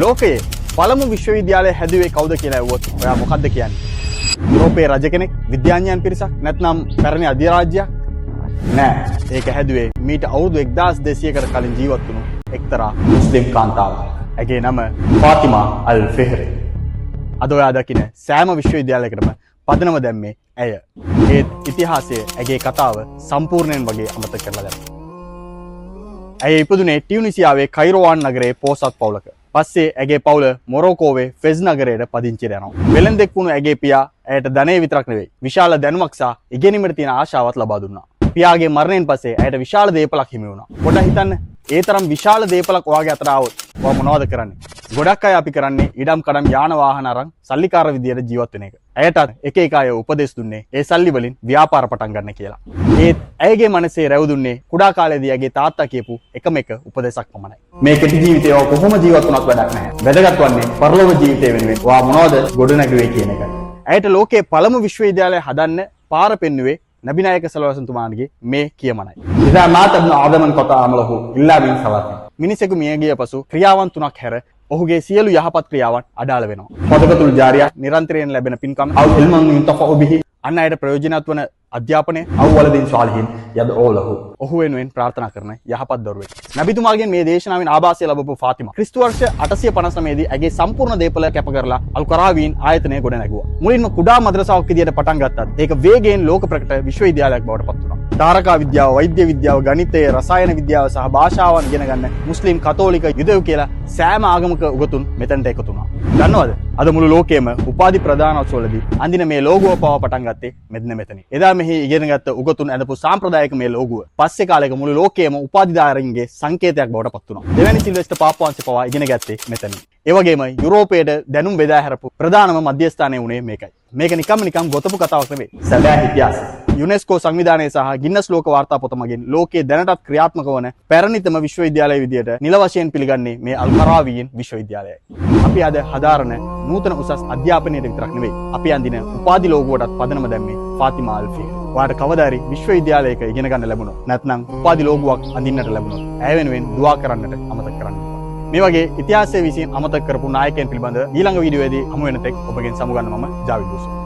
ලෝකයේ පළමු විශ්වවිද්‍යාලය හැදුවේ කවුද කියලා ඇහුවොත් ඔයා මොකද්ද කියන්නේ? යුරෝපයේ රජ කෙනෙක්, විද්‍යාඥයන් පිරිසක්, නැත්නම් පැරණි අධිරාජ්‍යයක්? නෑ. ඒක හැදුවේ මීට අවුරුදු 1200කට කලින් ජීවත් වුණු එක්තරා මුස්ලිම් කාන්තාවක්. ඇගේ නම ෆාතිමා අල් ෆෙහ්රි. අද ඔයා දකින සෑම විශ්වවිද්‍යාලයකටම පදනම දැම්මේ ඇය. ඒත් ඉතිහාසයේ ඇගේ කතාව සම්පූර්ණයෙන් වගේ අමතක කරලා දැම්මා. ඇය ඉපදුනේ ටියුනිසියාවේ කයිරෝවාන් නගරයේ පොහොසත් පවුලක. පස්සේ ඇගේ පවුල මොරෝකෝවේ ෆෙස් නගරයට පදිංචි වෙනවා. වෙළෙන්දෙක් වුණු ඇගේ පියා ඇයට ධනය විතරක් නෙවෙයි විශාල දැනුමක් සහ ඉගෙනීමට තියෙන ආශාවත් ලබා දුන්නා. පියාගේ මරණයෙන් පස්සේ ඇයට විශාල දේපලක් හිමි වුණා. පොඩ්ඩක් හිතන්න, ඒ තරම් විශාල දේපලක් ඔයාගේ අතට ආවොත් ඔයා මොනවද කරන්නේ? ගොඩක් අය අපි කරන්නේ ඉඩම් කඩම් යාන වාහන අරන් සල්ලිකාර විදියට ජීවත් වෙන එක. ඇයටත් එක අය උපදෙස් දුන්නේ ඒ සල්ලි වලින් ව්‍යාපාර පටන් ගන්න කියලා. ඒත් ඇයගේ මනසේ රැව් දුන්නේ කුඩා කාලේදී ඇගේ තාත්තා කියපු එකම එක උපදේශක් පමණයි. මේ කෙටි ජීවිතේ ඔය කොහොම ජීවත් වුණත් වැඩක් නැහැ. වැදගත් වන්නේ පරලෝක ජීවිතය වෙනුවෙන් ඔයා මොනවද ගොඩනැගුවේ කියන එකයි. ඇයට ලෝකයේ පළමු විශ්වවිද්‍යාලය හදන්න පාර පෙන්නුවේ නබි නායක සල්ලල්ලාහු අලයිහි වසල්ලම්ගේ මේ කියමනයි. ඉදා මාතබ්න ආදමන් කතා අමලහු ඉල්ලා බින් සලාත්. මිනිසෙකු මිය ගිය පසු ක්‍රියාවන් තුනක් හැර ඔහුගේ සියලු යහපත් ක්‍රියාවන් අඩාල වෙනවා. සදකතුල් ජාරියා නිරන්තරයෙන් ලැබෙන පින්කම්, අව් ඉල්මන් යුන්තෆഉ බිහි අන් අයට ප්‍රයෝජනවත් වන අධ්‍යාපනය, අව් වලදින් සාලිහින් යදඋලහු ඔහු වෙනුවෙන් ප්‍රාර්ථනා කරන යහපත් දරුවෙක්. නබිතුමාගෙන් මේ දේශනාවෙන් ආభాසය ලැබපු ෆාතිමා ක්‍රිස්තු වර්ෂ 859 දී ඇගේ සම්පූර්ණ දේපල කැප කරලා අල් කරාවීන් ආයතනය ගොඩ නැගුවා. මුලින්ම කුඩා මද්‍රසාවක් විදියට පටන් ගත්තත් ඒක වේගයෙන් ලෝක ප්‍රකට විශ්වවිද්‍යාලයක් බවට පත් වුණා. තාරකා විද්‍යාව, වෛද්‍ය විද්‍යාව, ගණිතය, රසායන විද්‍යාව සහ භාෂාවන් ඉගෙන ගන්න මුස්ලිම් කතෝලික යුදෙව් කියලා සෑම ආගමක උගතුන් මෙතනට එකතු වුණා. දන්නවද? අද මුළු ලෝකෙම උපාධි ප්‍රදානෝත්සවවලදී අඳින මේ ලෝගෝව පවා පටන් ගත්තේ මෙතන. එදා මෙහි ඉගෙනගත්ත උගතුන් ඇඳපු සාම්ප්‍රදායික මේ ලෝගුව පස්සේ කාලෙක මුළු ලෝකයේම උපාධිධාරීන්ගේ සංකේතයක් බවට පත් වුණා. දෙවැනි සිල්වෙස්ටර් පාප්වංශ පවා ඉගෙන ගත්තේ මෙතන. ඒ වගේම යුරෝපයේ දැනුම් බෙදා හැරපු ප්‍රධානම මධ්‍යස්ථානය වුණේ මේකයි. මේක නිකම් ගොතපු කතාවක් නෙවෙයි. සැබෑ ඉතිහාසය. යුනෙස්කෝ සංවිධානය සහ ගින්නස් ලෝක වාර්තා පොත මගින් ලෝකයේ දැනටත් ක්‍රියාත්මක වන පැරණිතම විශ්වවිද්‍යාලය විදියට නිල වශයෙන් පිළිගන්නේ මේ අල් කරාවීන් විශ්වවිද්‍යාලයයි. අපි අද හදාරන නූතන උසස් අධ්‍යාපනයට විතරක් නෙවෙයි අපි අඳින උපාධි ලෝගුවටත් පදනම දැම්මේ ෆාතිමා අල් ෆෙහ්රි. ඔයාලට කවදා හරි විශ්වවිද්‍යාලයක ඉගෙන ගන්න ලැබුණොත් නැත්නම් උපාධි ලෝගුවක් අඳින්නට ලැබුණොත් ඇය වෙනුවෙන් දුවා කරන්නට අමතක කරන්න එපා. මේ වගේ ඉතිහාසයේ විසින් අමතක කරපු නායකයන් පිළිබඳ ඊළඟ වීඩියෝවේදී හමු වෙන තෙක් ඔබගෙන් සමුගන්න මම ජාවිද් බුසෝ.